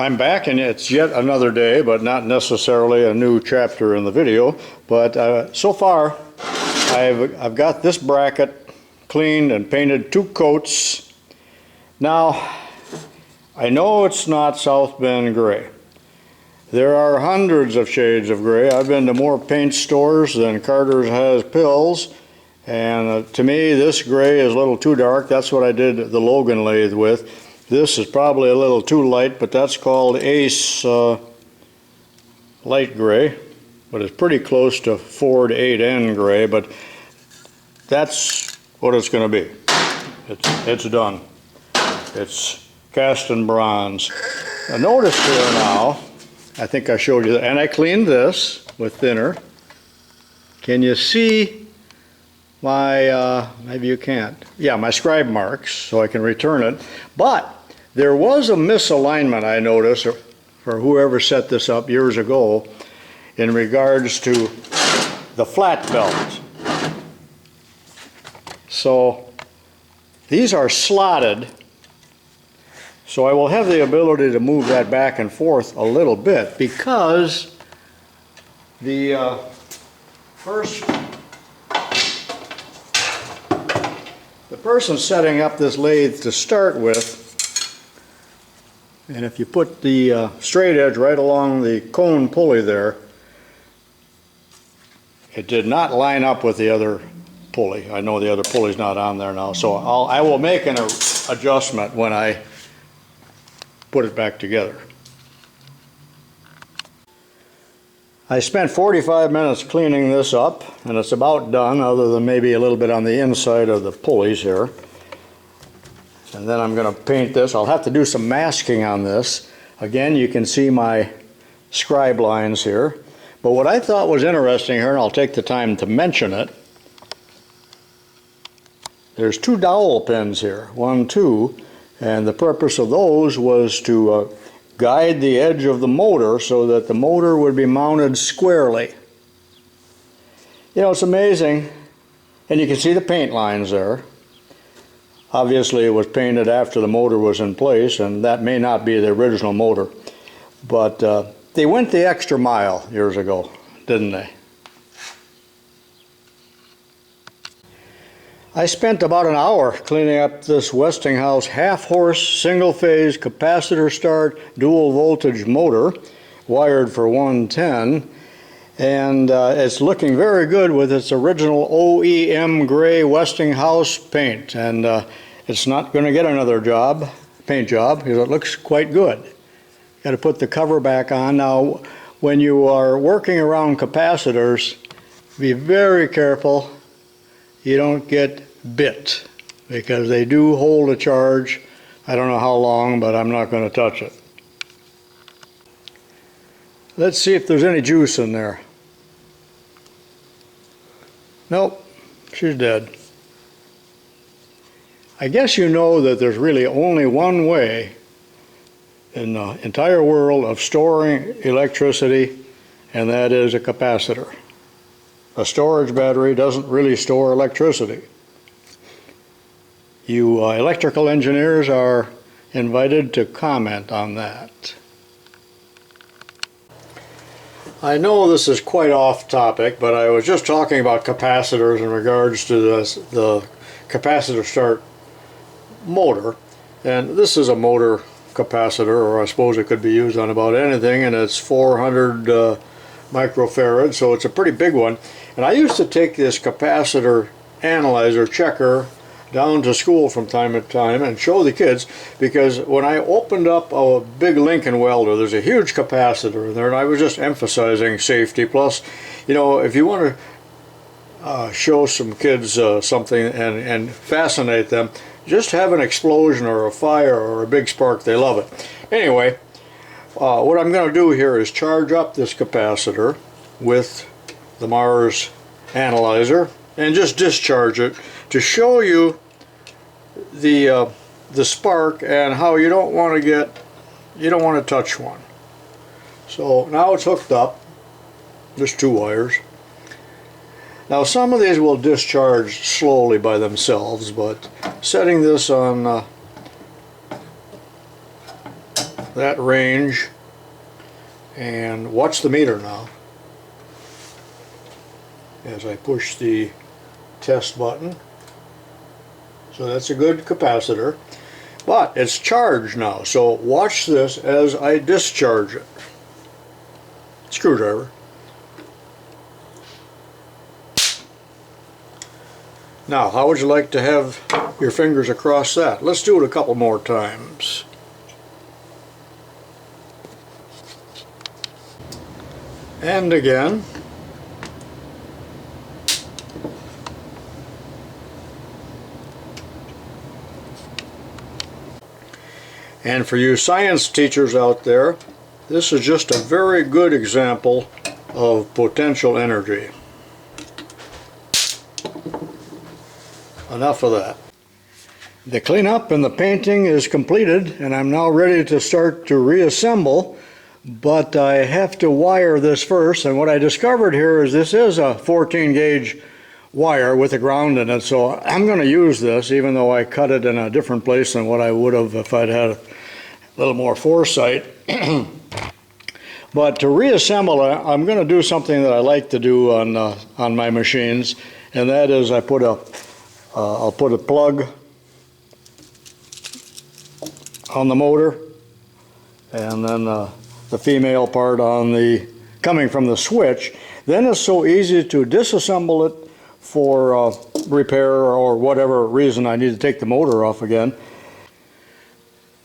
I'm back, and it's yet another day, but not necessarily a new chapter in the video. But so far, I've got this bracket cleaned and painted 2 coats. Now, I know it's not South Bend gray. There are hundreds of shades of gray. I've been to more paint stores than Carter's has pills, and to me, this gray is a little too dark. That's what I did the Logan lathe with. This is probably a little too light, but that's called Ace light gray, but it's pretty close to Ford 8N gray, but that's what it's going to be. It's done. It's cast in bronze. Now notice here now, I think I showed you that, and I cleaned this with thinner. Can you see my, maybe you can't, yeah, my scribe marks, so I can return it. But there was a misalignment, I noticed, for whoever set this up years ago, in regards to the flat belt. So these are slotted, so I will have the ability to move that back and forth a little bit, because the person setting up this lathe to start with, and if you put the straight edge right along the cone pulley there, it did not line up with the other pulley. I know the other pulley's not on there now, so I will make an adjustment when I put it back together. I spent 45 minutes cleaning this up, and it's about done, other than maybe a little bit on the inside of the pulleys here. And then I'm going to paint this. I'll have to do some masking on this. Again, you can see my scribe lines here. But what I thought was interesting here, and I'll take the time to mention it, there's 2 dowel pins here, 1, 2, and the purpose of those was to guide the edge of the motor so that the motor would be mounted squarely. You know, it's amazing, and you can see the paint lines there. Obviously it was painted after the motor was in place, and that may not be the original motor, but they went the extra mile years ago, didn't they? I spent about an hour cleaning up this Westinghouse half-horse, single-phase capacitor start dual voltage motor wired for 110, and it's looking very good with its original OEM gray Westinghouse paint, and it's not going to get another paint job, because it looks quite good. Got to put the cover back on. Now, when you are working around capacitors, be very careful you don't get bit, because they do hold a charge. I don't know how long, but I'm not going to touch it. Let's see if there's any juice in there. Nope, she's dead. I guess you know that there's really only one way in the entire world of storing electricity, and that is a capacitor. A storage battery doesn't really store electricity. You electrical engineers are invited to comment on that. I know this is quite off topic, but I was just talking about capacitors in regards to the capacitor start motor, and this is a motor capacitor, or I suppose it could be used on about anything, and it's 400 microfarads, so it's a pretty big one. And I used to take this capacitor analyzer checker down to school from time to time and show the kids, because when I opened up a big Lincoln welder, there's a huge capacitor in there, and I was just emphasizing safety. Plus, you know, if you want to show some kids something and fascinate them, just have an explosion or a fire or a big spark. They love it. Anyway, what I'm going to do here is charge up this capacitor with the Mars analyzer and just discharge it to show you the spark and how you don't want to touch one. So now it's hooked up. There's 2 wires. Now some of these will discharge slowly by themselves, but setting this on that range, and watch the meter now as I push the test button. So that's a good capacitor, but it's charged now, so watch this as I discharge it. Screwdriver. Now, how would you like to have your fingers across that? Let's do it a couple more times. And again. And for you science teachers out there, this is just a very good example of potential energy. Enough of that. The cleanup and the painting is completed, and I'm now ready to start to reassemble, but I have to wire this first. And what I discovered here is this is a 14 gauge wire with a ground in it, so I'm going to use this even though I cut it in a different place than what I would have if I'd had a little more foresight. But to reassemble, I'm going to do something that I like to do on my machines, and that is I'll put a plug on the motor, and then the female part on coming from the switch. Then it's so easy to disassemble it for repair or whatever reason I need to take the motor off again.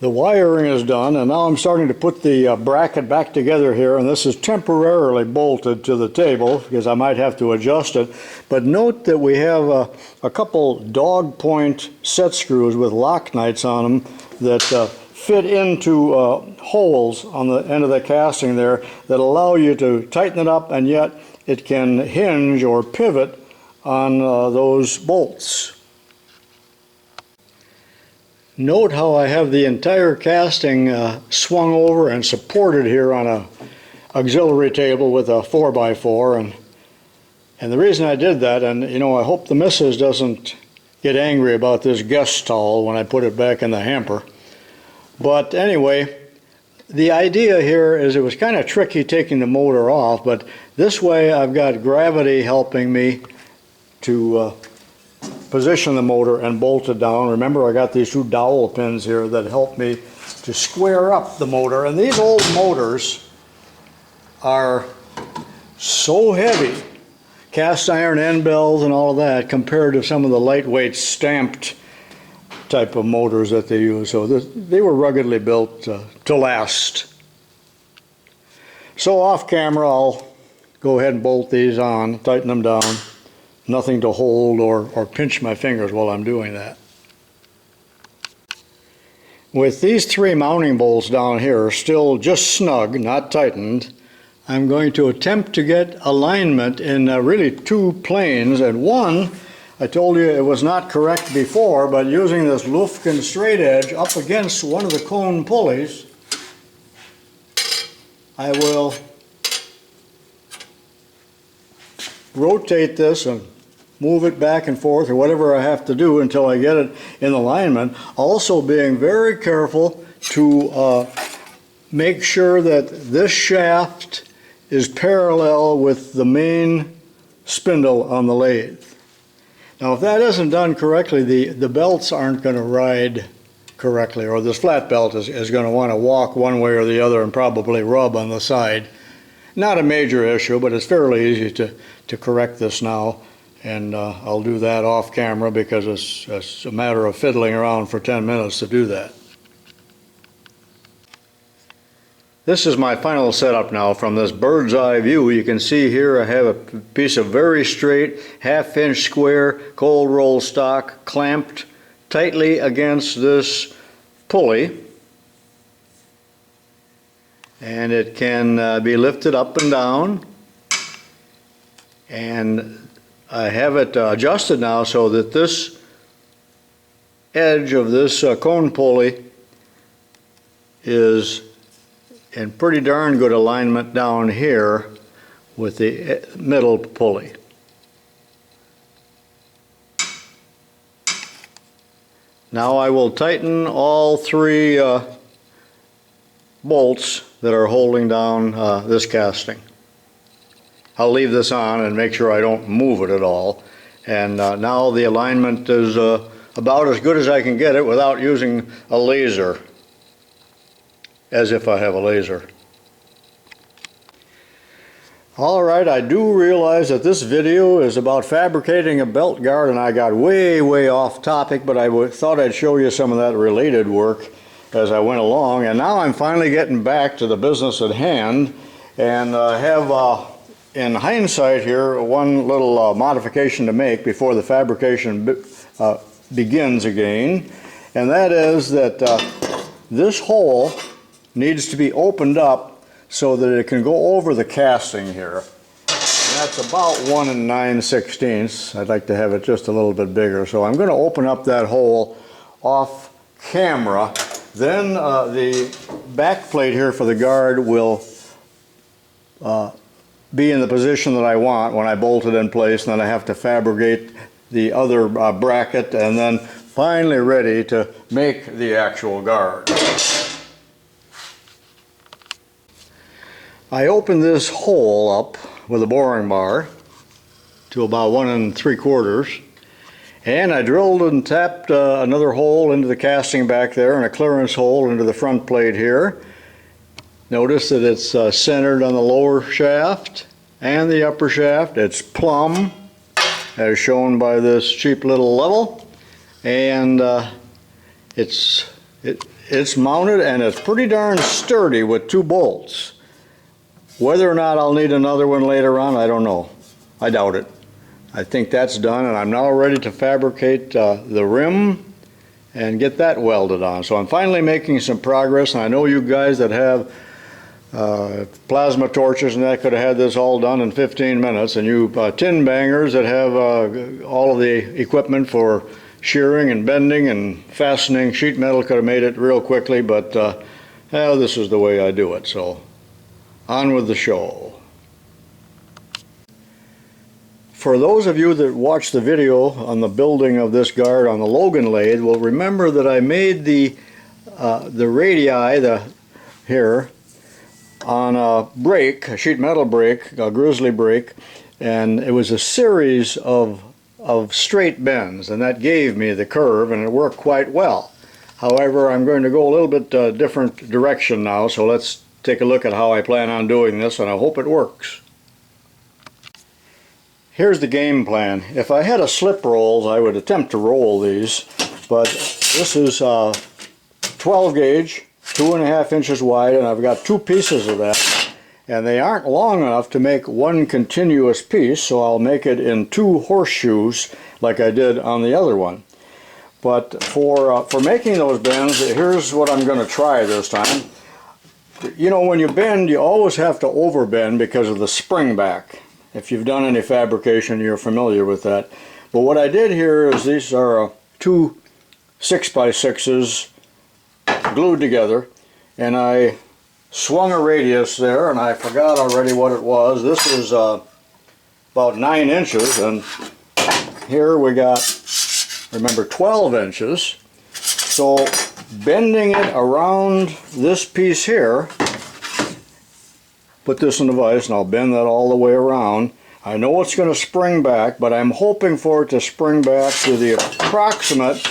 The wiring is done, and now I'm starting to put the bracket back together here, and this is temporarily bolted to the table because I might have to adjust it. But note that we have a couple dog point set screws with lock nuts on them that fit into holes on the end of the casting there that allow you to tighten it up, and yet it can hinge or pivot on those bolts. Note how I have the entire casting swung over and supported here on a auxiliary table with a 4x4, and the reason I did that, and you know, I hope the missus doesn't get angry about this guest towel when I put it back in the hamper. But anyway, the idea here is it was kind of tricky taking the motor off, but this way I've got gravity helping me to position the motor and bolt it down. Remember, I got these two dowel pins here that help me to square up the motor, and these old motors are so heavy, cast iron end bells and all of that, compared to some of the lightweight stamped type of motors that they use. So they were ruggedly built to last. So off camera I'll go ahead and bolt these on, tighten them down. Nothing to hold or pinch my fingers while I'm doing that. With these three mounting bolts down here still just snug, not tightened, I'm going to attempt to get alignment in really two planes, and one, I told you it was not correct before, but using this Lufkin straight edge up against one of the cone pulleys, I will rotate this and move it back and forth or whatever I have to do until I get it in alignment. Also being very careful to make sure that this shaft is parallel with the main spindle on the lathe. Now if that isn't done correctly, the belts aren't going to ride correctly, or this flat belt is going to want to walk one way or the other and probably rub on the side. Not a major issue, but it's fairly easy to correct this now, and I'll do that off camera because it's a matter of fiddling around for 10 minutes to do that. This is my final setup now from this bird's eye view. You can see here I have a piece of very straight half-inch square cold roll stock clamped tightly against this pulley, and it can be lifted up and down, and I have it adjusted now so that this edge of this cone pulley is in pretty darn good alignment down here with the middle pulley. Now I will tighten all three bolts that are holding down this casting. I'll leave this on and make sure I don't move it at all. And now the alignment is about as good as I can get it without using a laser, as if I have a laser. Alright, I do realize that this video is about fabricating a belt guard, and I got way off topic, but I thought I'd show you some of that related work as I went along. And now I'm finally getting back to the business at hand, and have in hindsight here one little modification to make before the fabrication begins again, and that is that this hole needs to be opened up so that it can go over the casting here. And that's about 1 9/16. I'd like to have it just a little bit bigger, so I'm going to open up that hole off camera. Then the back plate here for the guard will be in the position that I want when I bolt it in place, and then I have to fabricate the other bracket, and then finally ready to make the actual guard. I opened this hole up with a boring bar to about 1 3/4, and I drilled and tapped another hole into the casting back there and a clearance hole into the front plate here. Notice that it's centered on the lower shaft and the upper shaft. It's plumb, as shown by this cheap little level, and it's mounted, and it's pretty darn sturdy with 2 bolts. Whether or not I'll need another one later on, I don't know. I doubt it. I think that's done, and I'm now ready to fabricate the rim and get that welded on. So I'm finally making some progress, and I know you guys that have plasma torches and that could have had this all done in 15 minutes, and you tin bangers that have all of the equipment for shearing and bending and fastening sheet metal could have made it real quickly, but well, this is the way I do it, so on with the show. For those of you that watched the video on the building of this guard on the Logan lathe will remember that I made the radii here on a brake, a sheet metal brake, a grizzly brake, and it was a series of straight bends, and that gave me the curve, and it worked quite well. However, I'm going to go a little bit different direction now, so let's take a look at how I plan on doing this, and I hope it works. Here's the game plan. If I had a slip rolls, I would attempt to roll these, but this is 12 gauge, 2.5 inches wide, and I've got 2 pieces of that, and they aren't long enough to make one continuous piece, so I'll make it in 2 horseshoes like I did on the other one. But for making those bends, here's what I'm going to try this time. You know, when you bend, you always have to overbend because of the spring back. If you've done any fabrication, you're familiar with that. But what I did here is these are 2 6x6s glued together, and I swung a radius there, and I forgot already what it was. This is about 9 inches, and here we got, remember, 12 inches. So bending it around this piece here, put this in the vise, and I'll bend that all the way around. I know it's going to spring back, but I'm hoping for it to spring back to the approximate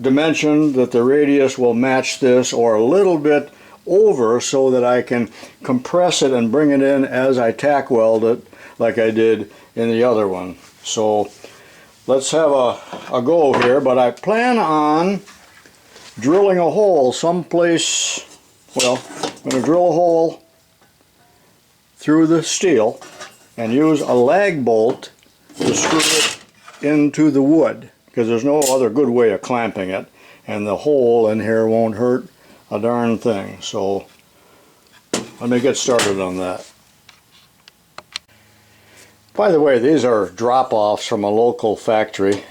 dimension that the radius will match this, or a little bit over, so that I can compress it and bring it in as I tack weld it like I did in the other one. So let's have a go here, but I plan on drilling a hole someplace. Well, I'm going to drill a hole through the steel and use a lag bolt to screw it into the wood, because there's no other good way of clamping it, and the hole in here won't hurt a darn thing. So let me get started on that. By the way, these are drop-offs from a local factory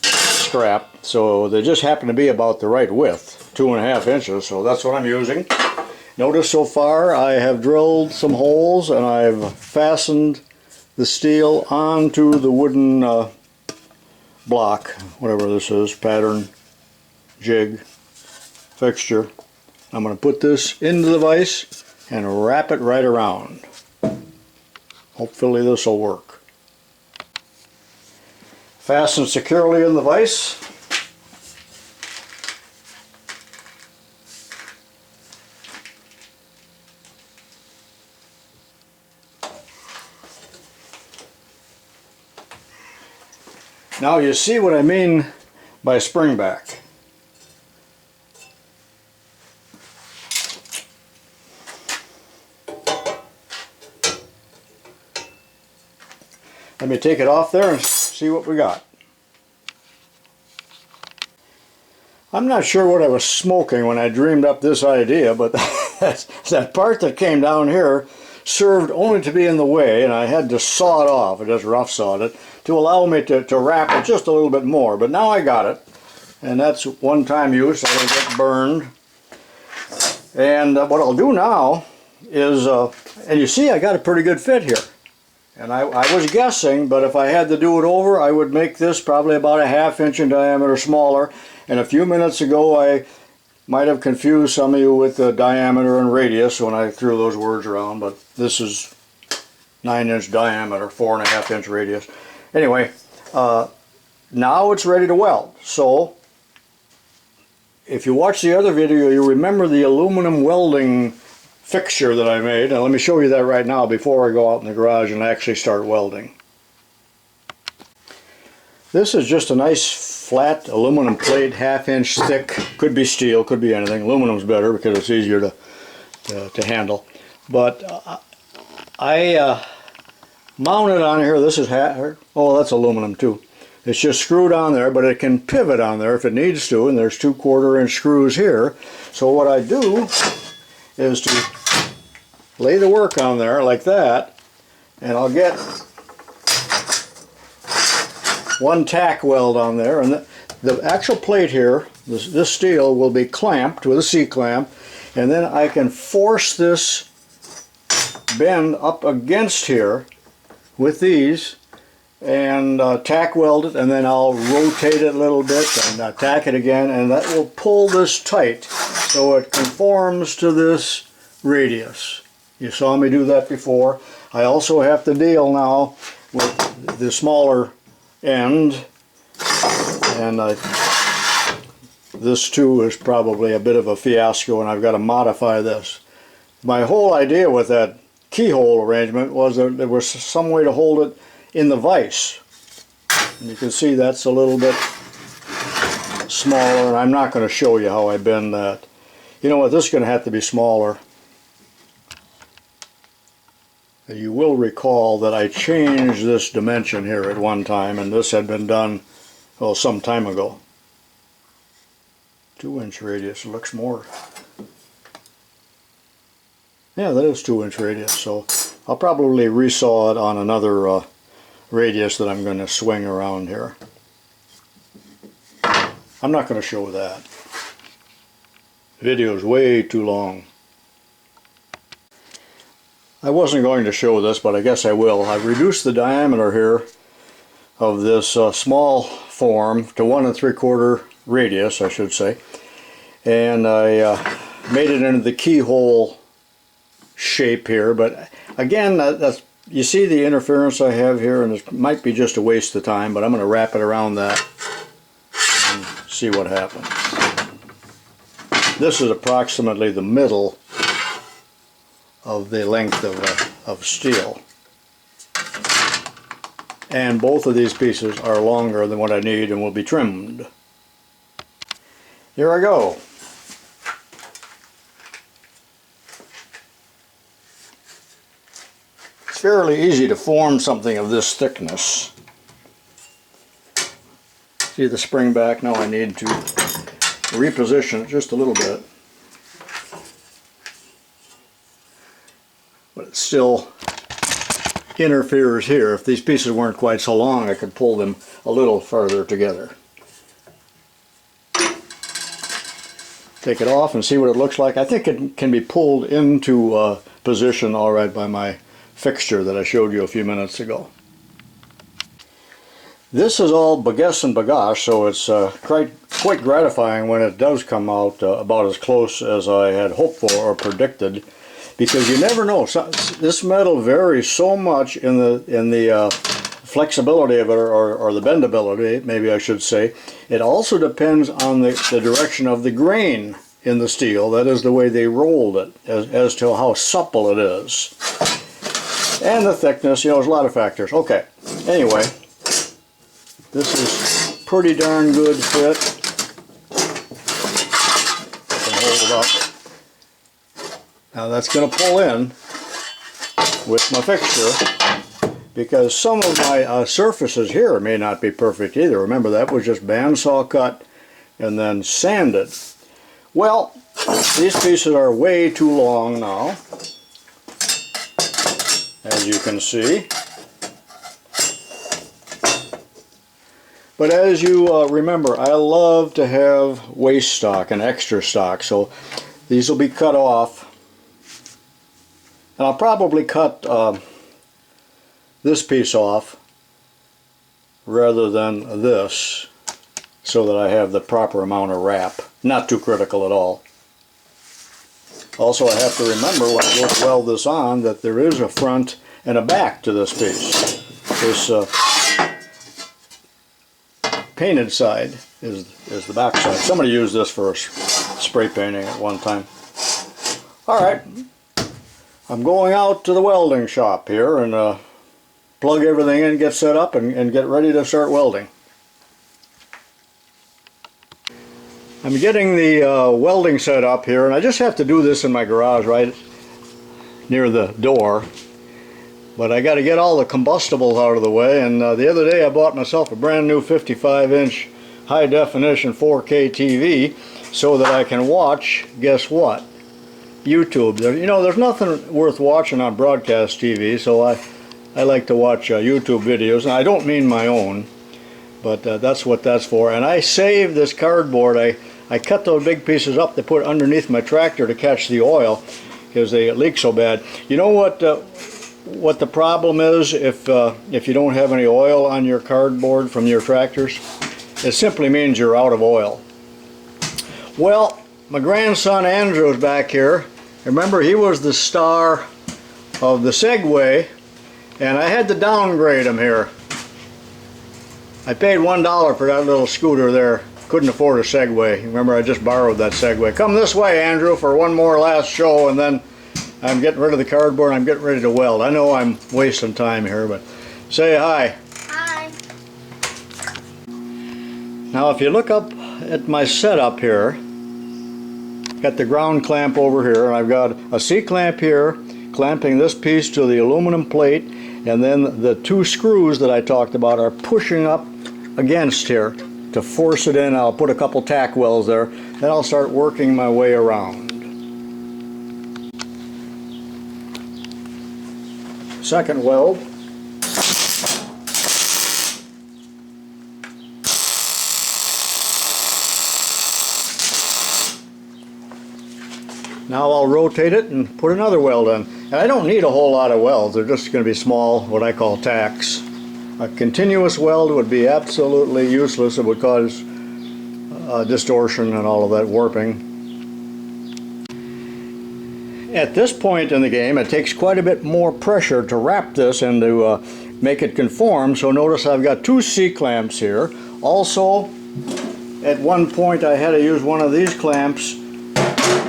scrap, so they just happen to be about the right width, 2.5 inches, so that's what I'm using. Notice so far I have drilled some holes, and I've fastened the steel onto the wooden block, whatever this is, pattern, jig, fixture, I'm going to put this into the vise and wrap it right around. Hopefully this will work. Fasten securely in the vise. Now you see what I mean by spring back. Let me take it off there and see what we got. I'm not sure what I was smoking when I dreamed up this idea, but that part that came down here served only to be in the way, and I had to saw it off. I just rough sawed it to allow me to wrap it just a little bit more. But now I got it, and that's one-time use. I don't get burned. And what I'll do now is, and you see I got a pretty good fit here. And I was guessing, but if I had to do it over, I would make this probably about a 1/2 inch in diameter smaller. And a few minutes ago, I might have confused some of you with the diameter and radius when I threw those words around, but this is 9-inch diameter, 4.5 inch radius. Anyway, now it's ready to weld. So, if you watch the other video, you remember the aluminum welding fixture that I made. Now let me show you that right now before I go out in the garage and actually start welding. This is just a nice flat aluminum plate, 1/2 inch thick. Could be steel, could be anything. Aluminum's better because it's easier to handle. But I mounted on here. This is oh, that's aluminum too. It's just screwed on there, but it can pivot on there if it needs to, and there's 2/4 inch screws here. So what I do is to lay the work on there like that, and I'll get one tack weld on there, and the actual plate here, this steel, will be clamped with a C-clamp, and then I can force this bend up against here with these and tack weld it, and then I'll rotate it a little bit and tack it again, and that will pull this tight so it conforms to this radius. You saw me do that before. I also have to deal now with the smaller end, and this too is probably a bit of a fiasco, and I've got to modify this. My whole idea with that keyhole arrangement was that there was some way to hold it in the vise. And you can see that's a little bit smaller, and I'm not going to show you how I bend that. You know what, this is going to have to be smaller. You will recall that I changed this dimension here at one time, and this had been done, well, some time ago. 2-inch radius, looks more. Yeah, that is 2-inch radius, so I'll probably resaw it on another radius that I'm going to swing around here. I'm not going to show that. The video is way too long. I wasn't going to show this, but I guess I will. I've reduced the diameter here of this small form to 1 3/4 radius, I should say, and I made it into the keyhole shape here. But again, that's, you see the interference I have here, and it might be just a waste of time, but I'm going to wrap it around that and see what happens. This is approximately the middle of the length of steel, and both of these pieces are longer than what I need and will be trimmed. Here I go. It's fairly easy to form something of this thickness. See the spring back? Now I need to reposition it just a little bit. But it still interferes here. If these pieces weren't quite so long, I could pull them a little further together. Take it off and see what it looks like. I think it can be pulled into position all right by my fixture that I showed you a few minutes ago. This is all baguette and bagasse, so it's quite gratifying when it does come out about as close as I had hoped for or predicted, because you never know. This metal varies so much in the flexibility of it, or the bendability, maybe I should say. It also depends on the direction of the grain in the steel, that is the way they rolled it, as to how supple it is. And the thickness, you know, there's a lot of factors. Okay, anyway. This is pretty darn good fit. I can hold it up. Now that's going to pull in with my fixture, because some of my surfaces here may not be perfect either. Remember, that was just bandsaw cut and then sanded. Well, these pieces are way too long now, as you can see. But as you remember, I love to have waste stock and extra stock, so these will be cut off. And I'll probably cut this piece off rather than this, so that I have the proper amount of wrap. Not too critical at all. Also, I have to remember when I go to weld this on that there is a front and a back to this piece. This painted side is the back side. Somebody used this for spray painting at one time. Alright, I'm going out to the welding shop here and plug everything in, get set up, and get ready to start welding. I'm getting the welding set up here, and I just have to do this in my garage right near the door. But I got to get all the combustibles out of the way, and the other day I bought myself a brand new 55-inch high-definition 4K TV so that I can watch, guess what? YouTube. You know, there's nothing worth watching on broadcast TV, so I like to watch YouTube videos. And I don't mean my own, but that's what that's for. And I saved this cardboard. I cut those big pieces up to put underneath my tractor to catch the oil, because they leak so bad. You know what the problem is if you don't have any oil on your cardboard from your tractors? It simply means you're out of oil. Well, my grandson Andrew is back here. Remember, he was the star of the Segway, and I had to downgrade him here. I paid $1 for that little scooter there. Couldn't afford a Segway. Remember, I just borrowed that Segway. Come this way, Andrew, for one more last show, and then I'm getting rid of the cardboard. I'm getting ready to weld. I know I'm wasting time here, but say hi. Hi. Now, if you look up at my setup here, got the ground clamp over here, and I've got a C-clamp here, clamping this piece to the aluminum plate, and then the two screws that I talked about are pushing up against here to force it in. I'll put a couple tack welds there, then I'll start working my way around. Second weld. Now I'll rotate it and put another weld in. And I don't need a whole lot of welds. They're just going to be small, what I call tacks. A continuous weld would be absolutely useless. It would cause distortion and all of that warping. At this point in the game, it takes quite a bit more pressure to wrap this and to make it conform. So notice I've got two C-clamps here. Also, at one point I had to use one of these clamps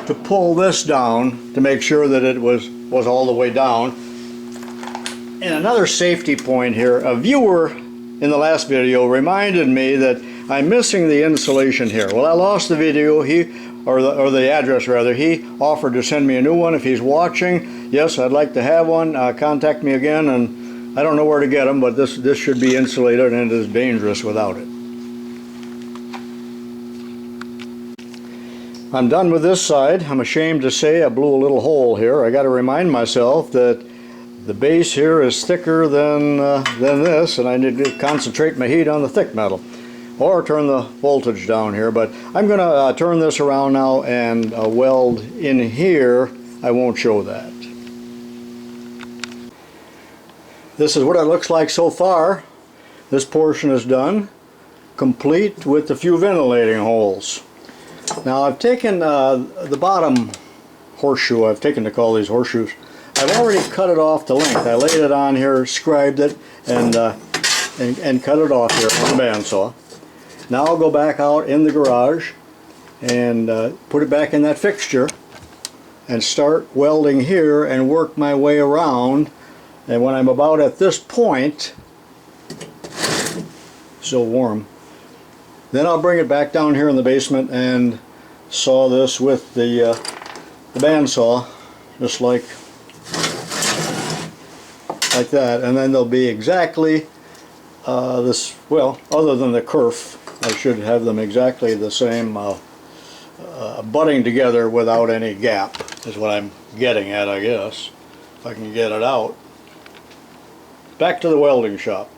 to pull this down to make sure that it was all the way down. And another safety point here, a viewer in the last video reminded me that I'm missing the insulation here. Well, I lost the video, or the address rather. He offered to send me a new one if he's watching. Yes, I'd like to have one. Contact me again, and I don't know where to get them, but this should be insulated, and it is dangerous without it. I'm done with this side. I'm ashamed to say I blew a little hole here. I got to remind myself that the base here is thicker than this, and I need to concentrate my heat on the thick metal, or turn the voltage down here. But I'm going to turn this around now and weld in here. I won't show that. This is what it looks like so far. This portion is done, complete with a few ventilating holes. Now I've taken the bottom horseshoe, I've taken to call these horseshoes, I've already cut it off to length. I laid it on here, scribed it, and cut it off here with the bandsaw. Now I'll go back out in the garage and put it back in that fixture and start welding here and work my way around. And when I'm about at this point, so warm, then I'll bring it back down here in the basement and saw this with the bandsaw, just like that, and then they'll be exactly this, well, other than the kerf, I should have them exactly the same, butting together without any gap, is what I'm getting at, I guess, if I can get it out. Back to the welding shop.